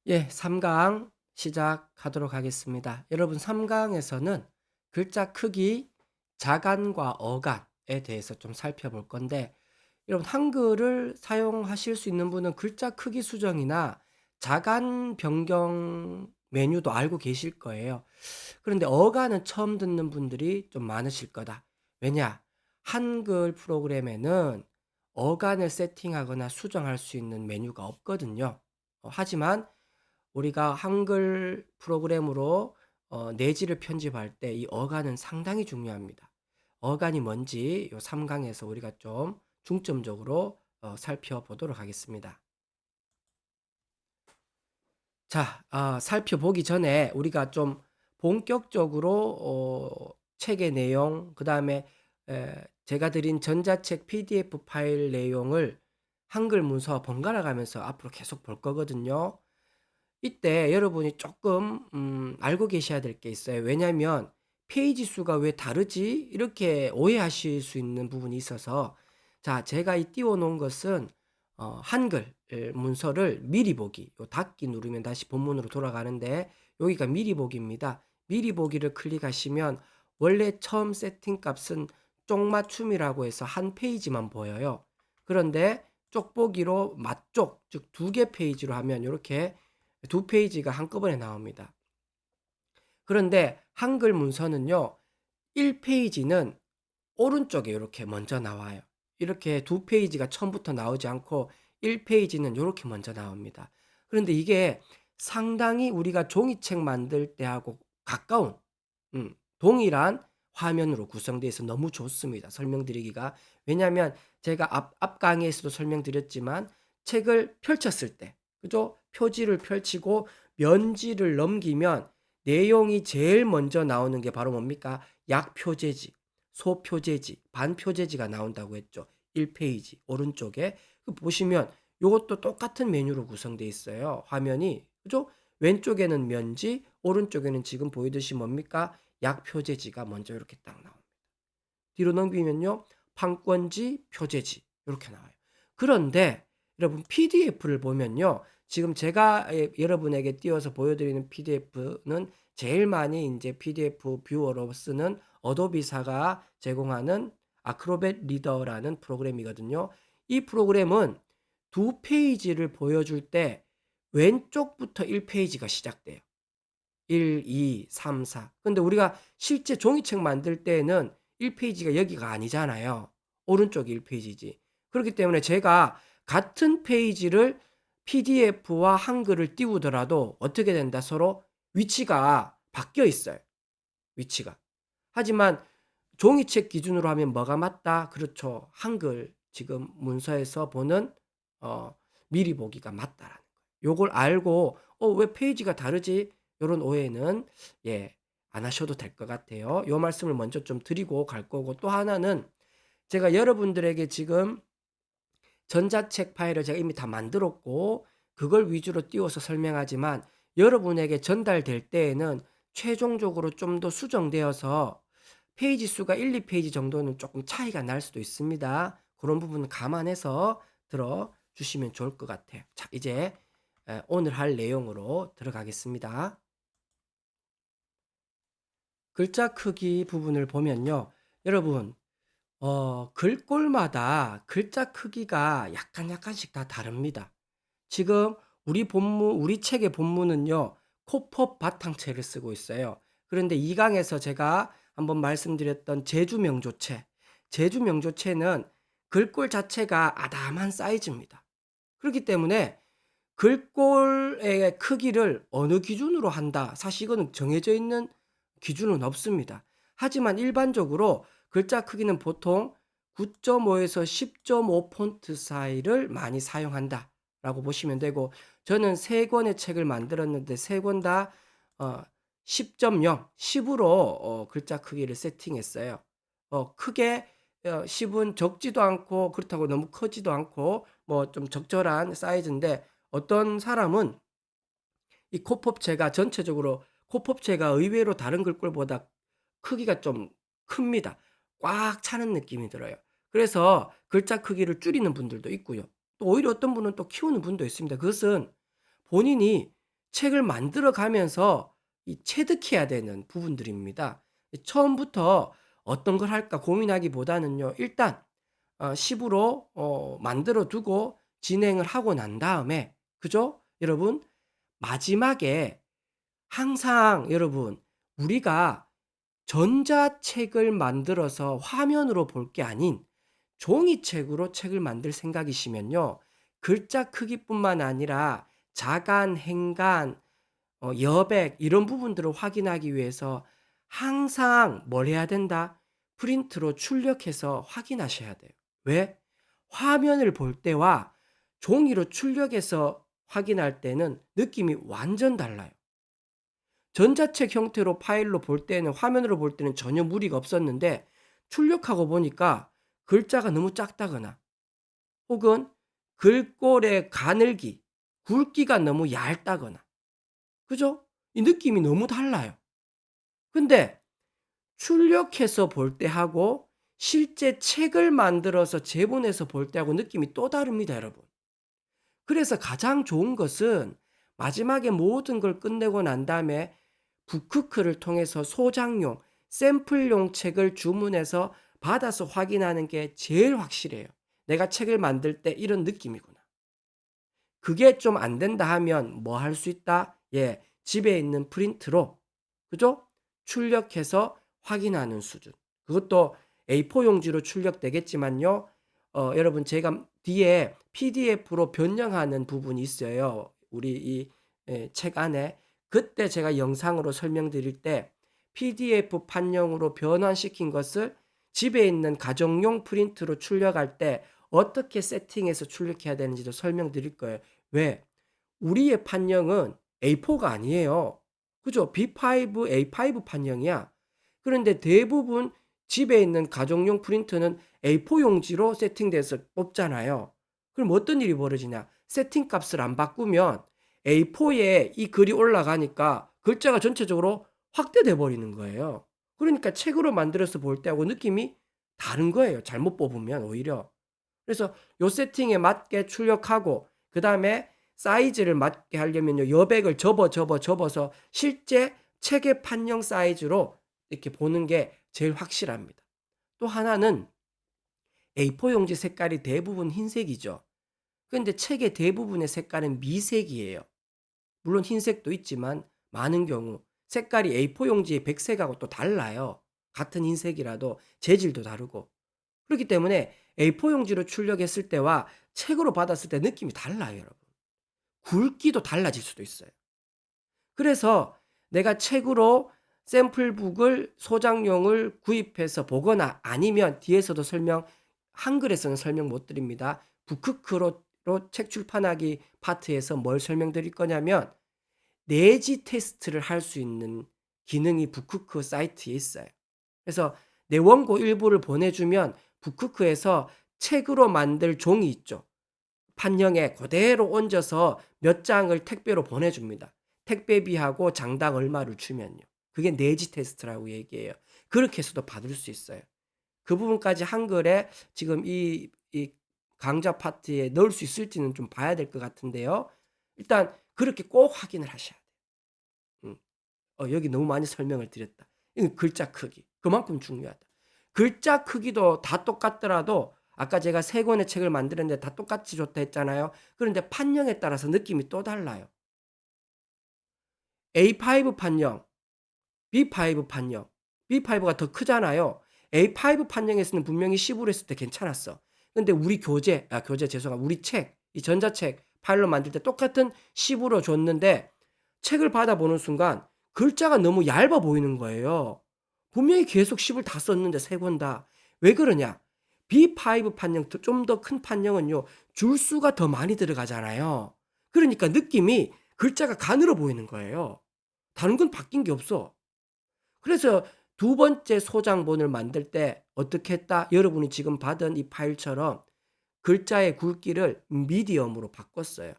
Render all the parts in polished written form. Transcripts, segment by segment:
예, 3강 시작하도록 하겠습니다. 여러분, 3강에서는 글자 크기, 자간과 어간에 대해서 좀 살펴볼 건데, 여러분, 한글을 사용하실 수 있는 분은 글자 크기 수정이나 자간 변경 메뉴도 알고 계실 거예요. 그런데 어간은 처음 듣는 분들이 좀 많으실 거다. 왜냐? 한글 프로그램에는 어간을 세팅하거나 수정할 수 있는 메뉴가 없거든요. 하지만 우리가 한글 프로그램으로 내지를 편집할 때 이 어간은 상당히 중요합니다. 어간이 뭔지 요 3 강에서 우리가 좀 중점적으로 살펴보도록 하겠습니다. 자, 살펴보기 전에 우리가 좀 본격적으로 책의 내용, 그다음에 제가 드린 전자책 PDF 파일 내용을 한글 문서와 번갈아 가면서 앞으로 계속 볼 거거든요. 이때 여러분이 조금 알고 계셔야 될 게 있어요. 왜냐하면 '페이지 수가 왜 다르지?' 이렇게 오해하실 수 있는 부분이 있어서, 자, 제가 이 띄워 놓은 것은 한글 문서를 미리 보기, 요 닫기 누르면 다시 본문으로 돌아가는데, 여기가 미리 보기입니다. 미리 보기를 클릭하시면 원래 처음 세팅 값은 쪽맞춤이라고 해서 한 페이지만 보여요. 그런데 쪽보기로 맞쪽, 즉 2개 페이지로 하면 요렇게 2페이지가 한꺼번에 나옵니다. 그런데 한글 문서는요, 1페이지는 오른쪽에 요렇게 먼저 나와요. 이렇게 2페이지가 처음부터 나오지 않고 1페이지는 요렇게 먼저 나옵니다. 그런데 이게 상당히 우리가 종이책 만들 때하고 가까운 동일한 화면으로 구성되어 있어서 너무 좋습니다, 설명드리기가. 왜냐하면 제가 앞 강의에서도 설명드렸지만, 책을 펼쳤을 때, 그죠? 표지를 펼치고 면지를 넘기면 내용이 제일 먼저 나오는 게 바로 뭡니까? 약표제지, 소표제지, 반표제지가 나온다고 했죠. 1페이지 오른쪽에. 그 보시면 요것도 똑같은 메뉴로 구성되어 있어요, 화면이. 그죠? 왼쪽에는 면지, 오른쪽에는 지금 보이듯이 뭡니까? 약표제지가 먼저 이렇게 딱 나옵니다. 뒤로 넘기면요, 판권지, 표제지 이렇게 나와요. 그런데 여러분, PDF를 보면요, 지금 제가 여러분에게 띄워서 보여드리는 PDF는 제일 많이 이제 PDF 뷰어로 쓰는 어도비사가 제공하는 아크로벳 리더라는 프로그램이거든요. 이 프로그램은 2페이지를 보여줄 때 왼쪽부터 1페이지가 시작돼요. 1, 2, 3, 4. 근데 우리가 실제 종이책 만들 때에는 1페이지가 여기가 아니잖아요. 오른쪽이 1페이지지. 그렇기 때문에 제가 같은 페이지를 PDF와 한글을 띄우더라도 어떻게 된다? 서로 위치가 바뀌어 있어요, 위치가. 하지만 종이책 기준으로 하면 뭐가 맞다? 그렇죠. 한글 지금 문서에서 보는 어 미리 보기가 맞다라는 거예요. 요걸 알고 '왜 페이지가 다르지?' 요런 오해는, 예, 안 하셔도 될 것 같아요. 요 말씀을 먼저 좀 드리고 갈 거고, 또 하나는 제가 여러분들에게 지금 전자책 파일을 제가 이미 다 만들었고 그걸 위주로 띄워서 설명하지만, 여러분에게 전달될 때에는 최종적으로 좀 더 수정되어서 페이지 수가 1-2페이지 정도는 조금 차이가 날 수도 있습니다. 그런 부분은 감안해서 들어 주시면 좋을 것 같아요. 자, 이제 오늘 할 내용으로 들어가겠습니다. 글자 크기 부분을 보면요, 여러분, 글꼴마다 글자 크기가 약간씩 다 다릅니다. 지금 우리 책의 본문은요, 코법 바탕체를 쓰고 있어요. 그런데 2 강에서 제가 한번 말씀드렸던 제주 명조체는 글꼴 자체가 아담한 사이즈입니다. 그렇기 때문에 글꼴의 크기를 어느 기준으로 한다, 사실 이거는 정해져 있는 기준은 없습니다. 하지만 일반적으로 글자 크기는 보통 9.5에서 10.5 폰트 사이를 많이 사용한다라고 보시면 되고, 저는 3 권의 책을 만들었는데 3권 다 10.0, 10으로 글자 크기를 세팅했어요. 크게 10은 적지도 않고 그렇다고 너무 크지도 않고 뭐 좀 적절한 사이즈인데, 어떤 사람은 이 코법체가 전체적으로, 코법체가 의외로 다른 글꼴보다 크기가 좀 큽니다. 꽉 차는 느낌이 들어요. 그래서 글자 크기를 줄이는 분들도 있고요. 또 오히려 어떤 분은 또 키우는 분도 있습니다. 그것은 본인이 책을 만들어 가면서 이 체득해야 되는 부분들입니다. 처음부터 어떤 걸 할까 고민하기보다는요. 일단 10 으로 만들어 두고 진행을 하고 난 다음에 그죠? 여러분 마지막에 항상 여러분 우리가 전자책을 만들어서 화면으로 볼 게 아닌 종이책으로 책을 만들 생각이시면요. 글자 크기뿐만 아니라 자간, 행간, 여백 이런 부분들을 확인하기 위해서 항상 뭘 해야 된다? 프린트로 출력해서 확인하셔야 돼요. 왜? 화면을 볼 때와 종이로 출력해서 확인할 때는 느낌이 완전 달라요. 전자책 형태로 파일로 볼 때는 화면으로 볼 때는 전혀 무리가 없었는데 출력하고 보니까 글자가 너무 작다거나 혹은 글꼴의 가늘기, 굵기가 너무 얇다거나 그죠? 이 느낌이 너무 달라요. 근데 출력해서 볼 때하고 실제 책을 만들어서 제본해서 볼 때하고 느낌이 또 다릅니다, 여러분. 그래서 가장 좋은 것은 마지막에 모든 걸 끝내고 난 다음에 북크크를 통해서 소장용, 샘플용 책을 주문해서 받아서 확인하는 게 제일 확실해요. 내가 책을 만들 때 이런 느낌이구나. 그게 좀 안 된다 하면 뭐 할 수 있다? 예, 집에 있는 프린트로 그죠? 출력해서 확인하는 수준. 그것도 A4 용지로 출력되겠지만요. 여러분 제가 뒤에 PDF로 변형하는 부분이 있어요. 우리 이 책 안에. 그때 제가 영상으로 설명드릴 때 PDF 판형으로 변환시킨 것을 집에 있는 가정용 프린트로 출력할 때 어떻게 세팅해서 출력해야 되는지도 설명드릴 거예요. 왜? 우리의 판형은 A4가 아니에요. 그죠? B5, A5 판형이야. 그런데 대부분 집에 있는 가정용 프린터는 A4 용지로 세팅돼서 뽑잖아요. 그럼 어떤 일이 벌어지냐? 세팅 값을 안 바꾸면 A4에 이 글이 올라가니까 글자가 전체적으로 확대돼 버리는 거예요. 그러니까 책으로 만들어서 볼 때하고 느낌이 다른 거예요. 잘못 뽑으면 오히려. 그래서 요 세팅에 맞게 출력하고 그다음에 사이즈를 맞게 하려면요. 여백을 접어서 실제 책의 판형 사이즈로 이렇게 보는 게 제일 확실합니다. 또 하나는 A4 용지 색깔이 대부분 흰색이죠. 그런데 책의 대부분의 색깔은 미색이에요. 물론 흰색도 있지만 많은 경우 색깔이 A4 용지의 백색하고 또 달라요. 같은 흰색이라도 재질도 다르고. 그렇기 때문에 A4 용지로 출력했을 때와 책으로 받았을 때 느낌이 달라요, 여러분. 굵기도 달라질 수도 있어요. 그래서 내가 책으로 샘플북을 소장용을 구입해서 보거나 아니면 뒤에서도 한글에서는 설명 못 드립니다. 북크크로 책 출판하기 파트에서 뭘 설명드릴 거냐면 내지 테스트를 할 수 있는 기능이 북크크 사이트에 있어요. 그래서 내 원고 일부를 보내주면 북크크에서 책으로 만들 종이 있죠. 판형에 그대로 얹어서 몇 장을 택배로 보내줍니다. 택배비하고 장당 얼마를 주면요. 그게 내지 테스트라고 얘기해요. 그렇게 해서도 받을 수 있어요. 그 부분까지 한글에 지금 이 강좌 파트에 넣을 수 있을지는 좀 봐야 될 것 같은데요. 일단 그렇게 꼭 확인을 하셔야 돼요. 여기 너무 많이 설명을 드렸다. 이건 글자 크기. 그만큼 중요하다. 글자 크기도 다 똑같더라도 아까 제가 3권의 책을 만드는데 다 똑같이 좋다 했잖아요. 그런데 판형에 따라서 느낌이 또 달라요. A5 판형, B5 판형. B5가 더 크잖아요. A5 판형에서는 분명히 10으로 했을 때 괜찮았어. 근데 우리 우리 책, 이 전자책 파일로 만들 때 똑같은 10으로 줬는데 책을 받아보는 순간 글자가 너무 얇아 보이는 거예요. 분명히 계속 10을 다 썼는데 3권 다. 왜 그러냐? B5 판형, 좀 더 큰 판형은요, 줄수가 더 많이 들어가잖아요. 그러니까 느낌이 글자가 가늘어 보이는 거예요. 다른 건 바뀐 게 없어. 그래서 두 번째 소장본을 만들 때 어떻게 했다? 여러분이 지금 받은 이 파일처럼 글자의 굵기를 미디엄으로 바꿨어요.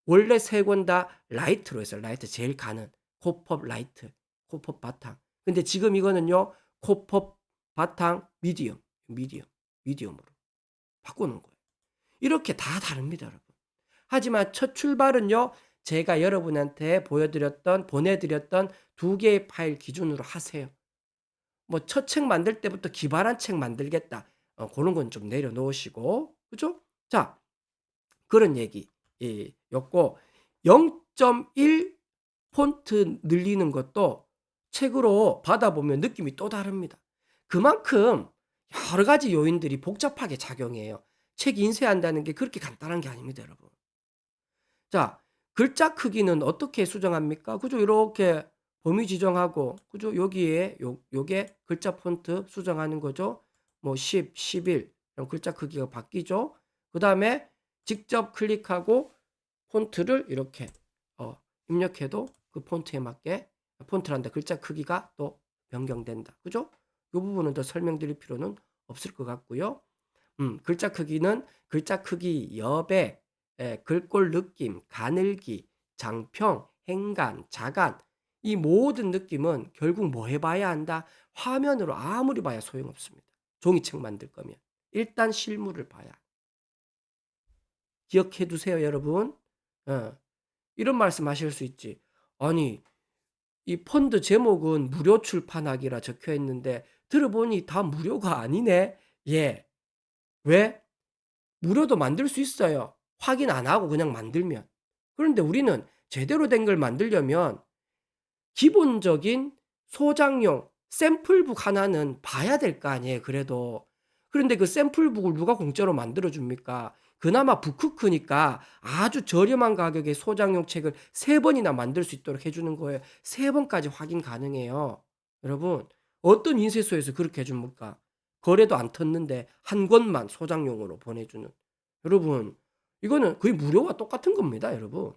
원래 3권 다 라이트로 했어요. 라이트 제일 가는 코펍 라이트, 코펍 바탕. 근데 지금 이거는요. 코펍 바탕 미디엄으로 바꿔 놓은 거예요. 이렇게 다 다릅니다, 여러분. 하지만 첫 출발은요. 제가 여러분한테 보내드렸던 2개의 파일 기준으로 하세요. 뭐 첫 책 만들 때부터 기발한 책 만들겠다. 고런 건 좀 내려놓으시고. 그죠? 자, 그런 얘기 였고 0.1 폰트 늘리는 것도 책으로 받아보면 느낌이 또 다릅니다. 그만큼 여러 가지 요인들이 복잡하게 작용해요. 책 인쇄한다는 게 그렇게 간단한 게 아닙니다, 여러분. 자, 글자 크기는 어떻게 수정합니까? 그죠? 이렇게 범위 지정하고, 그죠? 여기에 요게 글자 폰트 수정하는 거죠. 뭐 10, 11 이런 글자 크기가 바뀌죠. 그다음에 직접 클릭하고 폰트를 이렇게 입력해도 그 폰트에 맞게 폰트란다 글자 크기가 또 변경된다. 그죠? 이 부분은 더 설명드릴 필요는 없을 것 같고요. 글자 크기는 글자 크기, 여백, 글꼴 느낌, 가늘기, 장평, 행간, 자간 이 모든 느낌은 결국 뭐 해봐야 한다? 화면으로 아무리 봐야 소용없습니다. 종이책 만들 거면 일단 실물을 봐야. 기억해 두세요, 여러분. 이런 말씀하실 수 있지. 아니, 이 펀드 제목은 무료 출판하기라 적혀 있는데 들어보니 다 무료가 아니네. 예. 왜? 무료도 만들 수 있어요. 확인 안 하고 그냥 만들면. 그런데 우리는 제대로 된 걸 만들려면 기본적인 소장용 샘플북 하나는 봐야 될 거 아니에요, 그래도. 그런데 그 샘플북을 누가 공짜로 만들어 줍니까? 그나마 북크크니까 아주 저렴한 가격에 소장용 책을 3번이나 만들 수 있도록 해 주는 거예요. 3번까지 확인 가능해요. 여러분, 어떤 인쇄소에서 그렇게 해 줍니까? 거래도 안 텄는데 한 권만 소장용으로 보내 주는. 여러분, 이거는 거의 무료와 똑같은 겁니다, 여러분.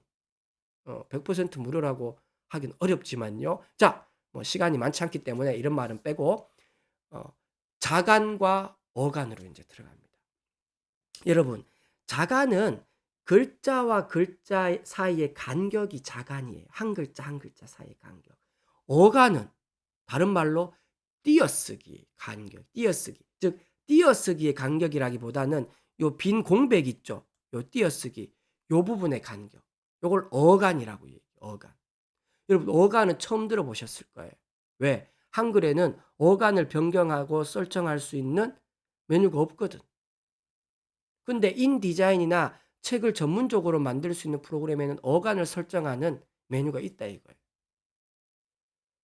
100% 무료라고 하긴 어렵지만요. 자, 뭐 시간이 많지 않기 때문에 이런 말은 빼고 어 자간과 어간으로 인제 들어갑니다. 여러분, 자간은 글자와 글자 사이의 간격이 자간이에요. 한 글자 한 글자 사이의 간격. 어간은 다른 말로 띄어쓰기 간격, 띄어쓰기. 즉 띄어쓰기의 간격이라기보다는 요 빈 공백 있죠. 요 띄어쓰기 요 부분의 간격. 요걸 어간이라고 얘기해요. 어간. 여러분 어간은 처음 들어보셨을 거예요. 왜? 한글에는 어간을 변경하고 설정할 수 있는 메뉴가 없거든. 근데 인디자인이나 책을 전문적으로 만들 수 있는 프로그램에는 어간을 설정하는 메뉴가 있다 이거예요.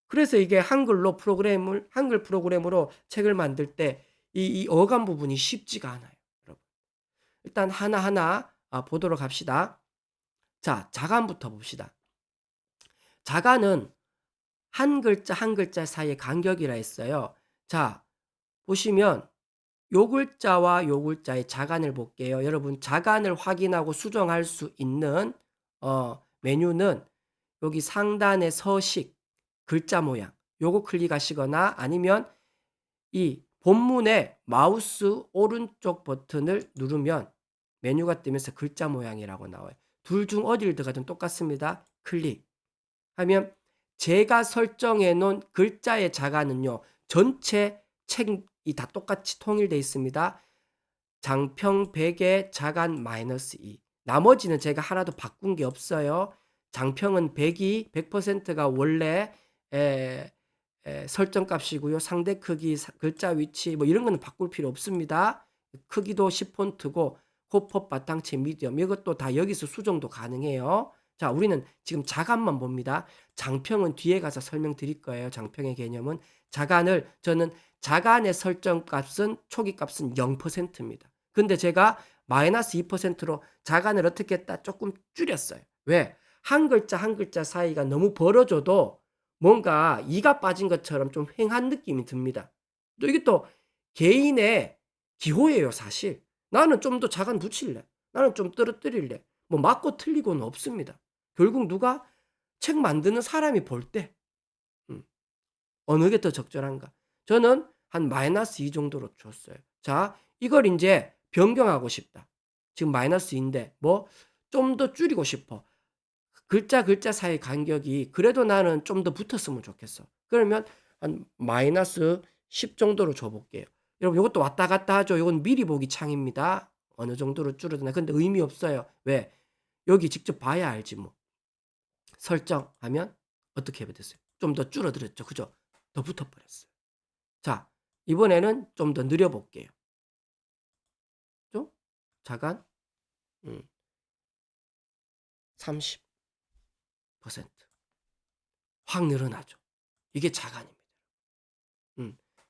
그래서 이게 한글 프로그램으로 책을 만들 때 이 어간 부분이 쉽지가 않아요, 여러분. 일단 하나하나 보도록 합시다. 자, 자간부터 봅시다. 자간은 한 글자 한 글자 사이의 간격이라 했어요. 자, 보시면 요 글자와 요 글자의 자간을 볼게요. 여러분 자간을 확인하고 수정할 수 있는 메뉴는 여기 상단의 서식, 글자 모양 요거 클릭하시거나 아니면 이 본문의 마우스 오른쪽 버튼을 누르면 메뉴가 뜨면서 글자 모양이라고 나와요. 둘 중 어디를 들어가든 똑같습니다. 클릭하면 제가 설정해 놓은 글자의 자간은요. 전체 책이 다 똑같이 통일되어 있습니다. 장평 100에 자간 -2. 나머지는 제가 하나도 바꾼 게 없어요. 장평은 100이 100%가 원래 에, 설정 값이고요. 상대 크기, 글자 위치 뭐 이런 거는 바꿀 필요 없습니다. 크기도 10폰트고 호법 바탕체 미디엄 이것도 다 여기서 수정도 가능해요. 자, 우리는 지금 자간만 봅니다. 장평은 뒤에 가서 설명드릴 거예요. 장평의 개념은 저는 자간의 설정 값은 초기 값은 0%입니다. 근데 제가 -2%로 자간을 어떻게 했다? 조금 줄였어요. 왜? 한 글자 한 글자 사이가 너무 벌어져도 뭔가 이가 빠진 것처럼 좀 휑한 느낌이 듭니다. 또 이게 또 개인의 기호예요, 사실. 나는 좀 더 자간 붙일래. 나는 좀 떨어뜨릴래. 뭐 맞고 틀리고는 없습니다. 결국 누가 책 만드는 사람이 볼 때 어느 게 더 적절한가? 저는 한 -2 정도로 줬어요. 자, 이걸 인제 변경하고 싶다. 지금 -2인데 뭐 좀 더 줄이고 싶어. 글자 글자 사이 간격이 그래도 나는 좀 더 붙었으면 좋겠어. 그러면 한 -10 정도로 줘 볼게요. 여러분 요것도 왔다 갔다 하죠. 요건 미리 보기 창입니다. 어느 정도로 줄어드나. 근데 의미 없어요. 왜? 여기 직접 봐야 알지 뭐. 설정하면 어떻게 됐어요? 좀 더 줄어들었죠. 그죠? 더 붙어버렸어요. 자, 이번에는 좀 더 늘려볼게요. 그죠? 자간 30%. 확 늘어나죠. 이게 자간입니다.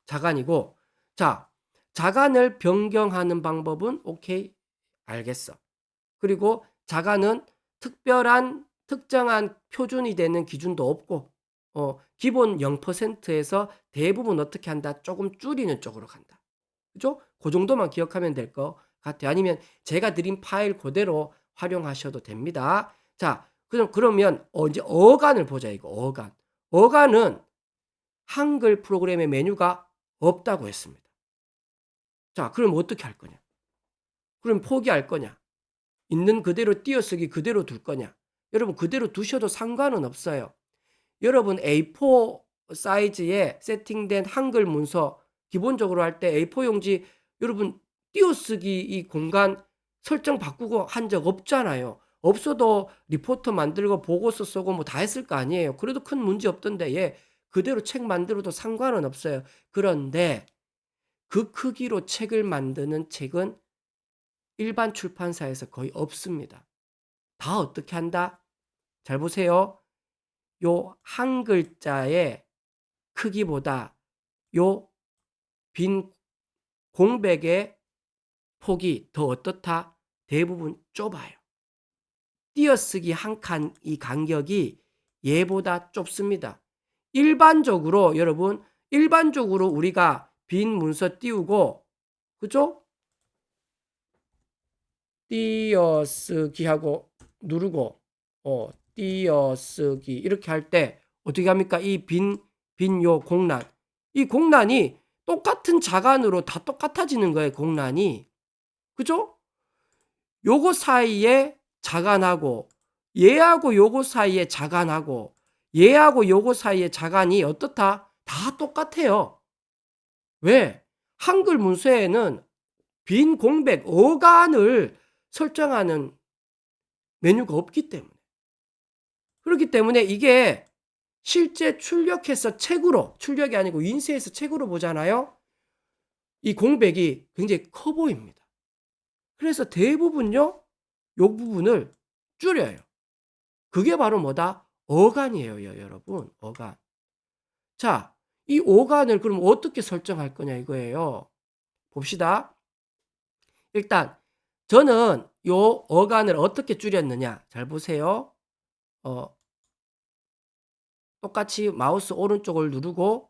자간이고, 자, 자간을 변경하는 방법은 오케이, 알겠어. 그리고 자간은 특정한 표준이 되는 기준도 없고, 기본 0%에서 대부분 어떻게 한다? 조금 줄이는 쪽으로 간다. 그죠? 그 정도만 기억하면 될 것 같아요. 아니면 제가 드린 파일 그대로 활용하셔도 됩니다. 자, 그러면 이제 어간을 보자, 이거 어간. 어간은 한글 프로그램의 메뉴가 없다고 했습니다. 자, 그럼 어떻게 할 거냐? 그럼 포기할 거냐? 있는 그대로 띄어쓰기 그대로 둘 거냐? 여러분 그대로 두셔도 상관은 없어요. 여러분 A4 사이즈에 세팅된 한글 문서 기본적으로 할 때 A4 용지 여러분 띄어쓰기 이 공간 설정 바꾸고 한 적 없잖아요. 없어도 리포트 만들고 보고서 쓰고 뭐 다 했을 거 아니에요. 그래도 큰 문제 없던데 예, 그대로 책 만들어도 상관은 없어요. 그런데 그 크기로 책을 만드는 책은 일반 출판사에서 거의 없습니다. 다 어떻게 한다? 잘 보세요. 요 한 글자의 크기보다 요 빈 공백의 폭이 더 어떻다? 대부분 좁아요. 띄어쓰기 한 칸 이 간격이 얘보다 좁습니다. 일반적으로 우리가 빈 문서 띄우고 그죠? 띄어쓰기 하고 누르고 띄어쓰기 이렇게 할 때 어떻게 합니까? 이 빈 요 공란. 이 공란이 똑같은 자간으로 다 똑같아지는 거예요, 공란이. 그죠? 요거 사이에 자간하고 얘하고 요거 사이에 자간하고 얘하고 요거 사이에 자간이 어떻다? 다 똑같아요. 왜? 한글 문서에는 빈 공백 어간을 설정하는 메뉴가 없기 때문에. 그렇기 때문에 이게 실제 출력해서 출력이 아니고 인쇄해서 책으로 보잖아요. 이 공백이 굉장히 커 보입니다. 그래서 대부분요, 요 부분을 줄여요. 그게 바로 뭐다? 어간이에요, 여러분. 어간. 자, 이 어간을 그럼 어떻게 설정할 거냐 이거예요. 봅시다. 일단 저는 요 어간을 어떻게 줄였느냐. 잘 보세요. 똑같이 마우스 오른쪽을 누르고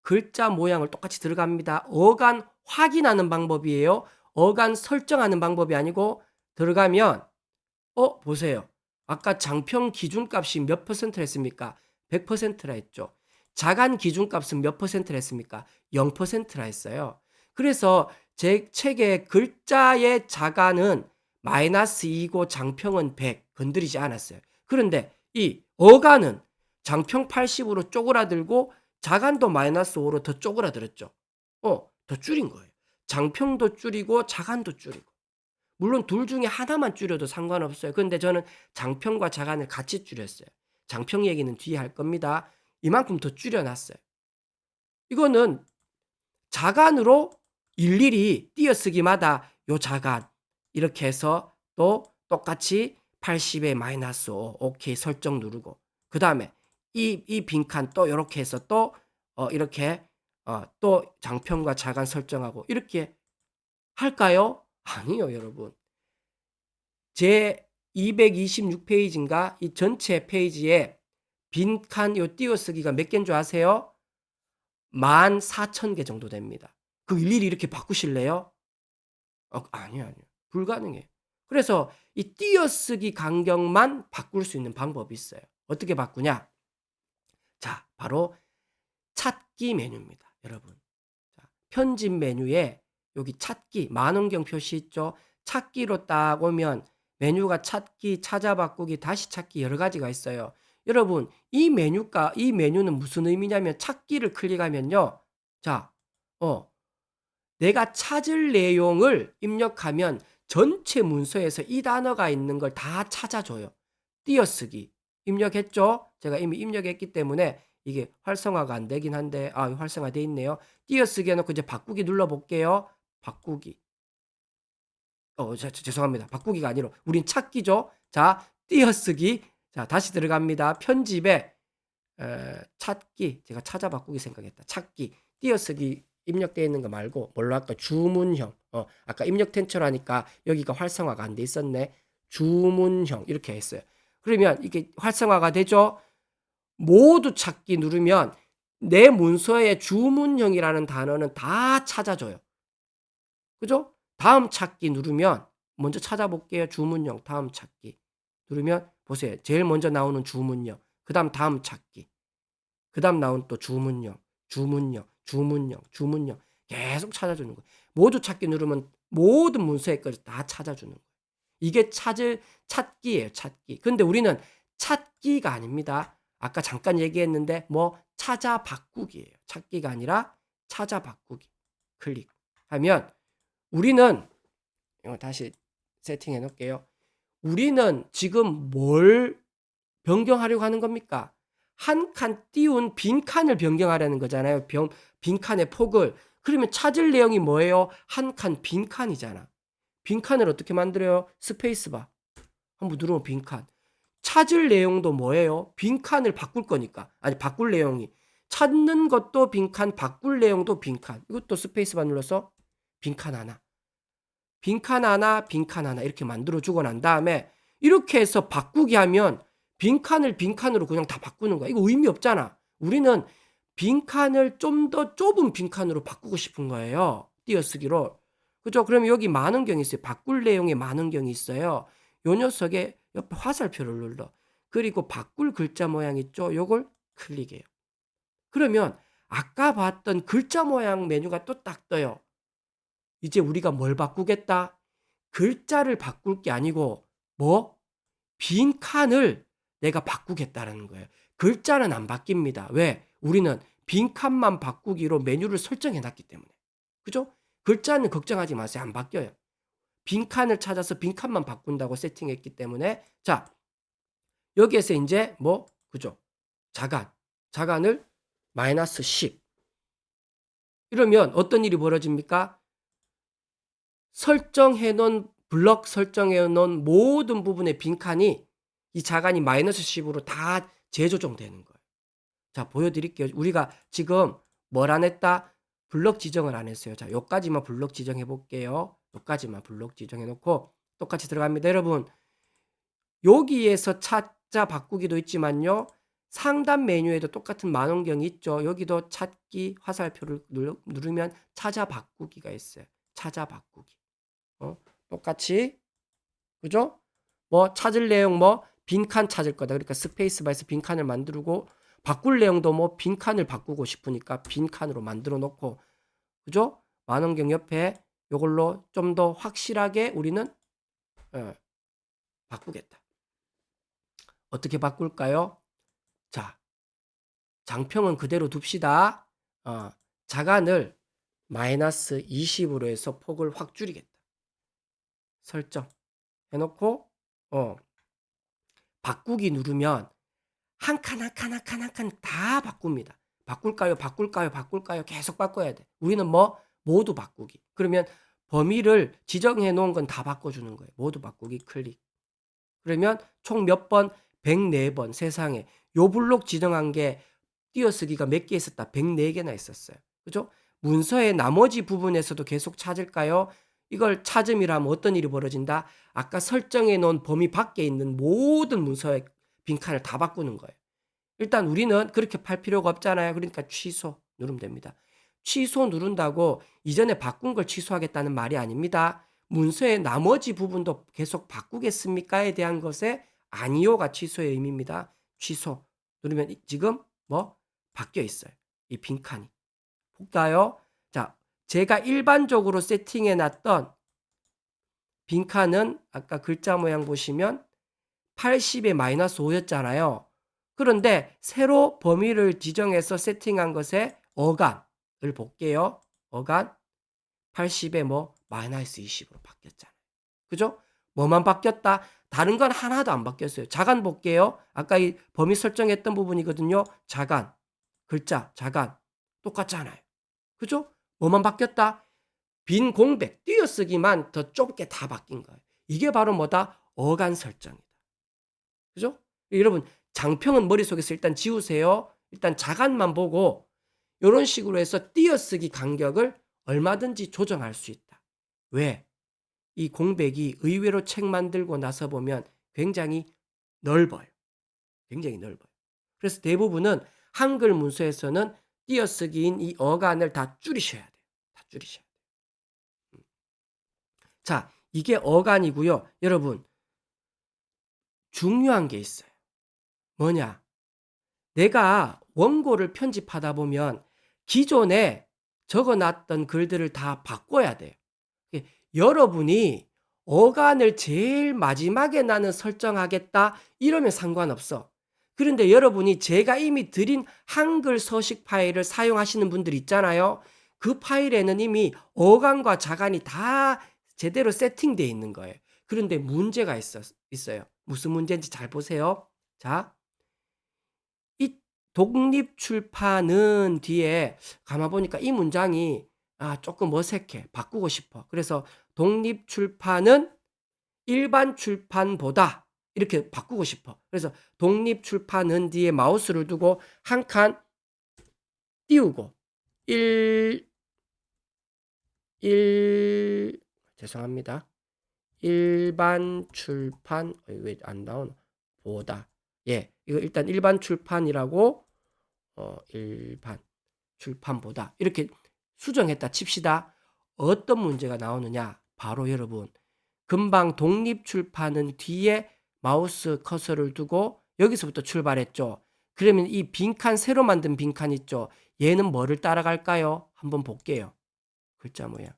글자 모양을 똑같이 들어갑니다. 어간 확인하는 방법이에요. 어간 설정하는 방법이 아니고 들어가면 보세요. 아까 장평 기준값이 몇 퍼센트를 했습니까? 100%라 했죠. 자간 기준값은 몇 퍼센트를 했습니까? 0%라 했어요. 그래서 제 책의 글자의 자간은 -2고 장평은 100 건드리지 않았어요. 그런데 이 어간은 장평 80으로 쪼그라들고 자간도 -5로 더 쪼그라들었죠. 더 줄인 거예요. 장평도 줄이고 자간도 줄이고. 물론 둘 중에 하나만 줄여도 상관없어요. 근데 저는 장평과 자간을 같이 줄였어요. 장평 얘기는 뒤에 할 겁니다. 이만큼 더 줄여놨어요. 이거는 자간으로 일일이 띄어쓰기마다 요 자간 이렇게 해서 또 똑같이 80에 -5 오케이 설정 누르고 그 다음에 이 빈칸 또 이렇게 해서 또 이렇게 또 장평과 자간 설정하고 이렇게 할까요? 아니요, 여러분. 제 226페이지인가 이 전체 페이지에 빈칸 요 띄어쓰기가 몇 개인 줄 아세요? 14,000개 정도 됩니다. 그 일일이 이렇게 바꾸실래요? 아니요. 불가능해요. 그래서 이 띄어쓰기 간격만 바꿀 수 있는 방법이 있어요. 어떻게 바꾸냐? 자, 바로 찾기 메뉴입니다, 여러분. 자, 편집 메뉴에 여기 찾기 만원경 표시 있죠? 찾기로 딱 오면 메뉴가 찾기, 찾아 바꾸기, 다시 찾기 여러 가지가 있어요. 여러분, 이 메뉴는 무슨 의미냐면 찾기를 클릭하면요. 자, 내가 찾을 내용을 입력하면 전체 문서에서 이 단어가 있는 걸 다 찾아줘요. 띄어쓰기. 입력했죠? 제가 이미 입력했기 때문에 이게 활성화가 안 되긴 한데 활성화돼 있네요. 띄어쓰기 해 놓고 이제 바꾸기 눌러 볼게요. 바꾸기. 죄송합니다. 바꾸기가 아니라 우린 찾기죠. 자, 띄어쓰기. 자, 다시 들어갑니다. 편집에 찾기. 제가 찾아 바꾸기 생각했다. 찾기. 띄어쓰기 입력되어 있는 거 말고 뭘로 할까? 주문형. 아까 입력 텐처로 하니까 여기가 활성화가 안 돼 있었네. 주문형 이렇게 했어요. 그러면 이게 활성화가 되죠? 모두 찾기 누르면 내 문서에 주문형이라는 단어는 다 찾아줘요. 그죠? 다음 찾기 누르면 먼저 찾아볼게요. 주문형 다음 찾기 누르면 보세요. 제일 먼저 나오는 주문형, 그다음 다음 찾기, 그다음 나온 또 주문형, 주문형, 주문형, 주문형 계속 찾아주는 거예요. 모두 찾기 누르면 모든 문서의 것을 다 찾아주는 거예요. 이게 찾기예요. 찾기. 근데 우리는 찾기가 아닙니다. 아까 잠깐 얘기했는데 찾아 바꾸기예요. 찾기가 아니라 찾아 바꾸기. 클릭하면 우리는 이거 다시 세팅해 놓을게요. 우리는 지금 뭘 변경하려고 하는 겁니까? 한 칸 띄운 빈 칸을 변경하려는 거잖아요. 빈 칸의 폭을. 그러면 찾을 내용이 뭐예요? 한 칸 빈 칸이잖아. 빈 칸을 어떻게 만들어요? 스페이스바. 한번 누르면 빈 칸. 찾을 내용도 뭐예요? 빈 칸을 바꿀 거니까. 아니, 바꿀 내용이. 찾는 것도 빈 칸, 바꿀 내용도 빈 칸. 이것도 스페이스바 눌러서 빈 칸 하나. 빈칸 하나, 빈칸 하나 이렇게 만들어 주고 난 다음에 이렇게 해서 바꾸기 하면 빈칸을 빈칸으로 그냥 다 바꾸는 거야. 이거 의미 없잖아. 우리는 빈칸을 좀 더 좁은 빈칸으로 바꾸고 싶은 거예요. 띄어쓰기로. 그죠? 그러면 여기 많은 경이 있어요. 바꿀 내용에 많은 경이 있어요. 요 녀석에 옆에 화살표를 눌러. 그리고 바꿀 글자 모양 있죠? 요걸 클릭해요. 그러면 아까 봤던 글자 모양 메뉴가 또 딱 떠요. 이제 우리가 뭘 바꾸겠다? 글자를 바꿀 게 아니고 빈 칸을 내가 바꾸겠다라는 거예요. 글자는 안 바뀝니다. 왜? 우리는 빈 칸만 바꾸기로 메뉴를 설정해 놨기 때문에. 그죠? 글자는 걱정하지 마세요. 안 바뀌어요. 빈 칸을 찾아서 빈 칸만 바꾼다고 세팅했기 때문에 자, 여기에서 이제 그죠? 자간을 마이너스 10 이러면 어떤 일이 벌어집니까? 블럭 설정해 놓은 모든 부분의 빈칸이 이 자간이 마이너스 10으로 다 재조정되는 거예요. 자, 보여드릴게요. 우리가 지금 뭘 안 했다? 블럭 지정을 안 했어요. 자, 요까지만 블럭 지정해 볼게요. 요까지만 블럭 지정해 놓고 똑같이 들어갑니다. 여러분, 여기에서 찾자 바꾸기도 있지만요. 상단 메뉴에도 똑같은 만원경이 있죠. 여기도 찾기 화살표를 누르면 찾아 바꾸기가 있어요. 찾아 바꾸기. 똑같이 그죠? 찾을 내용 빈칸 찾을 거다. 그러니까 스페이스바에서 빈칸을 만들고 바꿀 내용도 빈칸을 바꾸고 싶으니까 빈칸으로 만들어 놓고 그죠? 만원경 옆에 요걸로 좀 더 확실하게 우리는 바꾸겠다. 어떻게 바꿀까요? 자, 장평은 그대로 둡시다. 자간을 마이너스 20으로 해서 폭을 확 줄이겠다. 설정 해놓고 바꾸기 누르면 한 칸 한 칸 한 칸 한 칸 다 바꿉니다. 바꿀까요? 계속 바꿔야 돼. 우리는 모두 바꾸기. 그러면 범위를 지정해 놓은 건 다 바꿔주는 거예요. 모두 바꾸기 클릭. 그러면 총 몇 번? 104번. 세상에 요 블록 지정한 게 띄어쓰기가 몇 개 있었다? 104개나 있었어요. 그죠? 문서의 나머지 부분에서도 계속 찾을까요? 이걸 찾음이라면 어떤 일이 벌어진다? 아까 설정해 놓은 범위 밖에 있는 모든 문서의 빈칸을 다 바꾸는 거예요. 일단 우리는 그렇게 팔 필요가 없잖아요. 그러니까 취소 누르면 됩니다. 취소 누른다고 이전에 바꾼 걸 취소하겠다는 말이 아닙니다. 문서의 나머지 부분도 계속 바꾸겠습니까에 대한 것에 아니요가 취소의 의미입니다. 취소 누르면 지금 바뀌어 있어요. 이 빈칸이. 볼까요? 자, 제가 일반적으로 세팅해 놨던 빈칸은 아까 글자 모양 보시면 80에 마이너스 5였잖아요. 그런데 새로 범위를 지정해서 세팅한 것에 어간을 볼게요. 어간 80에 마이너스 20으로 바뀌었잖아요. 그죠? 뭐만 바뀌었다? 다른 건 하나도 안 바뀌었어요. 자간 볼게요. 아까 이 범위 설정했던 부분이거든요. 자간, 글자, 자간 똑같잖아요. 그죠? 뭐만 바뀌었다? 빈 공백, 띄어쓰기만 더 좁게 다 바뀐 거예요. 이게 바로 뭐다? 어간 설정이다. 그죠? 여러분 장평은 머릿속에서 일단 지우세요. 일단 자간만 보고 이런 식으로 해서 띄어쓰기 간격을 얼마든지 조정할 수 있다. 왜? 이 공백이 의외로 책 만들고 나서 보면 굉장히 넓어요. 굉장히 넓어요. 그래서 대부분은 한글 문서에서는 띄어쓰기인 이 어간을 다 줄이셔야 돼요. 다 줄이셔야 돼요. 자, 이게 어간이고요. 여러분 중요한 게 있어요. 뭐냐? 내가 원고를 편집하다 보면 기존에 적어놨던 글들을 다 바꿔야 돼요. 여러분이 어간을 제일 마지막에 나는 설정하겠다 이러면 상관없어. 그런데 여러분이 제가 이미 드린 한글 서식 파일을 사용하시는 분들 있잖아요. 그 파일에는 이미 어간과 자간이 다 제대로 세팅되어 있는 거예요. 그런데 문제가 있어요. 무슨 문제인지 잘 보세요. 자, 이 독립출판은 뒤에 가만 보니까 이 문장이 조금 어색해. 바꾸고 싶어. 그래서 독립출판은 일반 출판보다 이렇게 바꾸고 싶어. 그래서 독립출판은 뒤에 마우스를 두고 한 칸 띄우고 죄송합니다. 일반 출판 왜 안 나오나? 보다. 예, 이거 일단 일반 출판이라고 일반 출판보다 이렇게 수정했다 칩시다. 어떤 문제가 나오느냐? 바로 여러분 금방 독립출판은 뒤에 마우스 커서를 두고 여기서부터 출발했죠. 그러면 이 빈칸 새로 만든 빈칸 있죠. 얘는 뭐를 따라갈까요? 한번 볼게요. 글자 모양.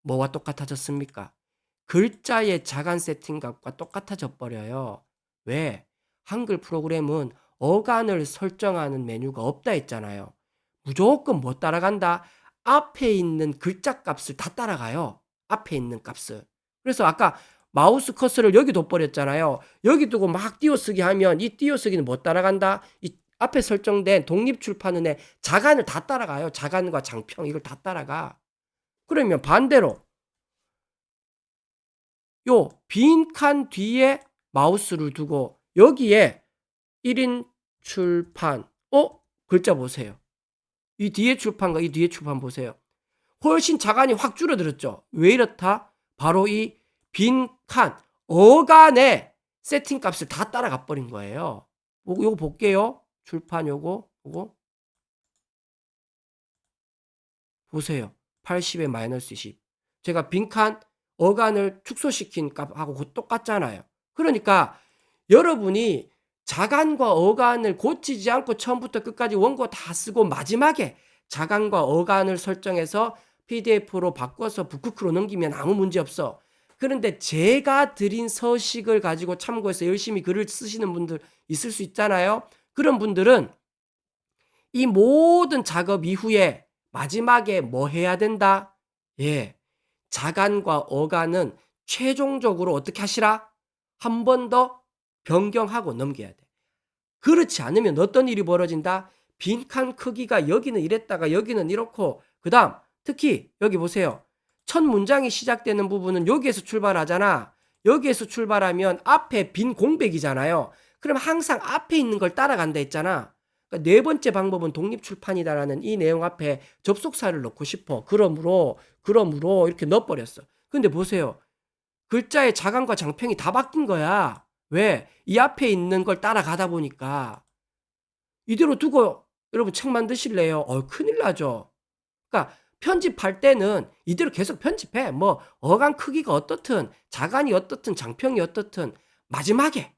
뭐와 똑같아졌습니까? 글자의 자간 세팅값과 똑같아져 버려요. 왜? 한글 프로그램은 어간을 설정하는 메뉴가 없다 했잖아요. 무조건 뭐 따라간다? 앞에 있는 글자 값을 다 따라가요. 앞에 있는 값을. 그래서 아까 마우스 커서를 여기 둬버렸잖아요. 여기 두고 막 띄어쓰기 하면 이 띄어쓰기는 뭐 따라간다? 이 앞에 설정된 독립출판은의 자간을 다 따라가요. 자간과 장평 이걸 다 따라가. 그러면 반대로 요 빈칸 뒤에 마우스를 두고 여기에 1인 출판 글자 보세요. 이 뒤에 출판과 이 뒤에 출판 보세요. 훨씬 자간이 확 줄어들었죠. 왜 이렇다? 바로 이 빈칸 어간의 세팅 값을 다 따라가 버린 거예요. 요거 볼게요. 출판 요거 보세요. 80에 마이너스 20. 제가 빈칸 어간을 축소시킨 값하고 똑같잖아요. 그러니까 여러분이 자간과 어간을 고치지 않고 처음부터 끝까지 원고 다 쓰고 마지막에 자간과 어간을 설정해서 PDF로 바꿔서 북크크로 넘기면 아무 문제 없어. 그런데 제가 드린 서식을 가지고 참고해서 열심히 글을 쓰시는 분들 있을 수 있잖아요. 그런 분들은 이 모든 작업 이후에 마지막에 뭐 해야 된다? 예. 자간과 어간은 최종적으로 어떻게 하시라? 한 번 더 변경하고 넘겨야 돼. 그렇지 않으면 어떤 일이 벌어진다? 빈칸 크기가 여기는 이랬다가 여기는 이렇고 그다음 특히 여기 보세요. 첫 문장이 시작되는 부분은 여기에서 출발하잖아. 여기에서 출발하면 앞에 빈 공백이잖아요. 그럼 항상 앞에 있는 걸 따라간다 했잖아. 그러니까 네 번째 방법은 독립출판이다라는 이 내용 앞에 접속사를 넣고 싶어. 그러므로 이렇게 넣어버렸어. 근데 보세요. 글자의 자간과 장평이 다 바뀐 거야. 왜? 이 앞에 있는 걸 따라가다 보니까. 이대로 두고 여러분 책 만드실래요? 큰일 나죠. 그러니까 편집할 때는 이대로 계속 편집해. 뭐 어간 크기가 어떻든 자간이 어떻든 장평이 어떻든 마지막에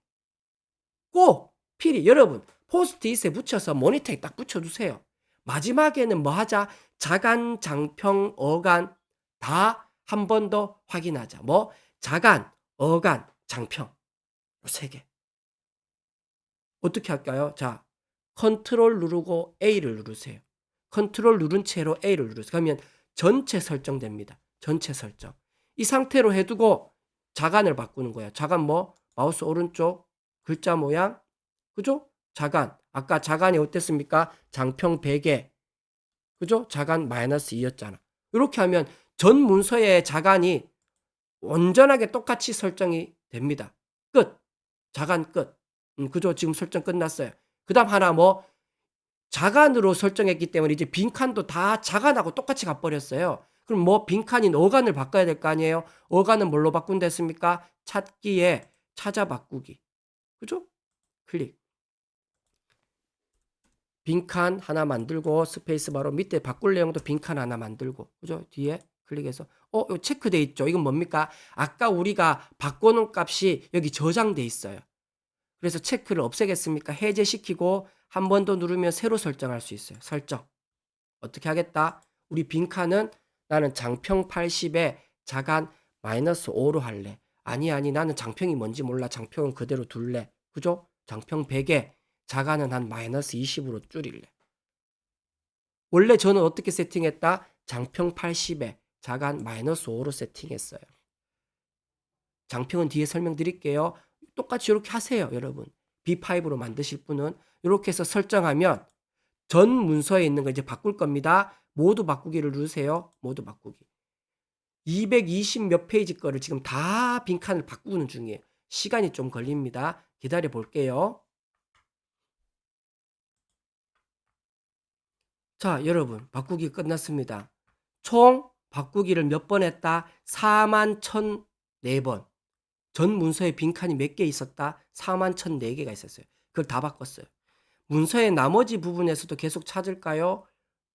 꼭 필히 여러분 포스트잇에 붙여서 모니터에 딱 붙여주세요. 마지막에는 뭐 하자? 자간, 장평, 어간 다 한 번 더 확인하자. 뭐 자간, 어간, 장평 요 세 개. 어떻게 할까요? 자, 컨트롤 누르고 A를 누르세요. 컨트롤 누른 채로 A를 누르세요. 그러면 전체 설정됩니다. 전체 설정. 이 상태로 해두고 자간을 바꾸는 거예요. 자간 뭐? 마우스 오른쪽 글자 모양. 그죠? 자간. 아까 자간이 어땠습니까? 장평 100에. 그죠? 자간 -2였잖아. 이렇게 하면 전 문서의 자간이 온전하게 똑같이 설정이 됩니다. 끝. 자간 끝. 그죠? 지금 설정 끝났어요. 그다음 하나 뭐 자간으로 설정했기 때문에 이제 빈칸도 다 자간하고 똑같이 가버렸어요. 그럼 뭐 빈칸인 어간을 바꿔야 될 거 아니에요? 어간은 뭘로 바꾼다 했습니까? 찾기에 찾아 바꾸기. 그죠? 클릭. 빈칸 하나 만들고 스페이스바로 밑에 바꿀 내용도 빈칸 하나 만들고. 그죠? 뒤에 클릭해서 요 체크돼 있죠. 이건 뭡니까? 아까 우리가 바꿔놓은 값이 여기 저장돼 있어요. 그래서 체크를 없애겠습니까? 해제시키고 한 번 더 누르면 새로 설정할 수 있어요. 설정. 어떻게 하겠다? 우리 빈칸은 나는 장평 80에 자간 -5로 할래. 아니 나는 장평이 뭔지 몰라. 장평은 그대로 둘래. 그죠? 장평 100에 자간은 한 -20으로 줄일래. 원래 저는 어떻게 세팅했다? 장평 80에 자간 -5로 세팅했어요. 장평은 뒤에 설명드릴게요. 똑같이 이렇게 하세요, 여러분. B5로 만드실 분은 이렇게 해서 설정하면 전 문서에 있는 거 이제 바꿀 겁니다. 모두 바꾸기를 누르세요. 모두 바꾸기. 220 몇 페이지 거를 지금 다 빈칸을 바꾸는 중이에요. 시간이 좀 걸립니다. 기다려 볼게요. 자, 여러분, 바꾸기 끝났습니다. 총 바꾸기를 몇 번 했다? 41,004번. 전 문서에 빈칸이 몇 개 있었다? 41,004개가 있었어요. 그걸 다 바꿨어요. 문서의 나머지 부분에서도 계속 찾을까요?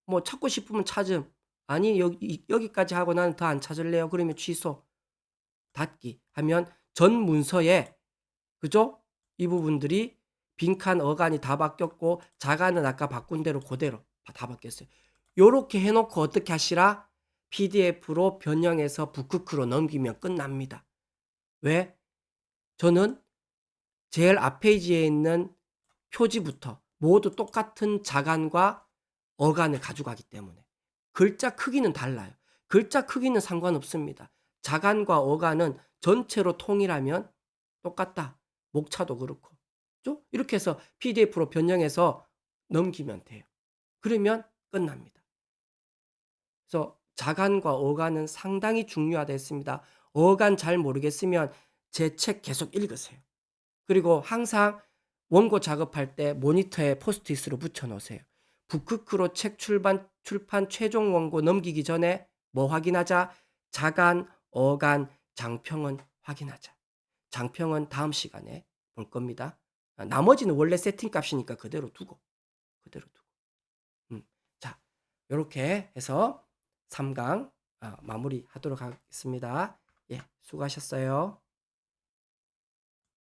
뭐 찾고 싶으면 찾음. 아니 여기까지 하고 나는 더 안 찾을래요. 그러면 취소. 닫기 하면 전 문서에 그죠? 이 부분들이 빈칸 어간이 다 바뀌었고 자간은 아까 바꾼 대로 그대로 다 바뀌었어요. 요렇게 해 놓고 어떻게 하시라? PDF로 변형해서 북크크로 넘기면 끝납니다. 왜? 저는 제일 앞페이지에 있는 표지부터 모두 똑같은 자간과 어간을 가져가기 때문에 글자 크기는 달라요. 글자 크기는 상관없습니다. 자간과 어간은 전체로 통일하면 똑같다. 목차도 그렇고. 그죠? 이렇게 해서 PDF로 변형해서 넘기면 돼요. 그러면 끝납니다. 그래서 자간과 어간은 상당히 중요하다 했습니다. 어간 잘 모르겠으면 제 책 계속 읽으세요. 그리고 항상 원고 작업할 때 모니터에 포스트잇으로 붙여 놓으세요. 북크크로 책 출판 최종 원고 넘기기 전에 뭐 확인하자? 자간, 어간, 장평은 확인하자. 장평은 다음 시간에 볼 겁니다. 나머지는 원래 세팅 값이니까 그대로 두고. 자, 이렇게 해서 3강 마무리하도록 하겠습니다. 예, 수고하셨어요.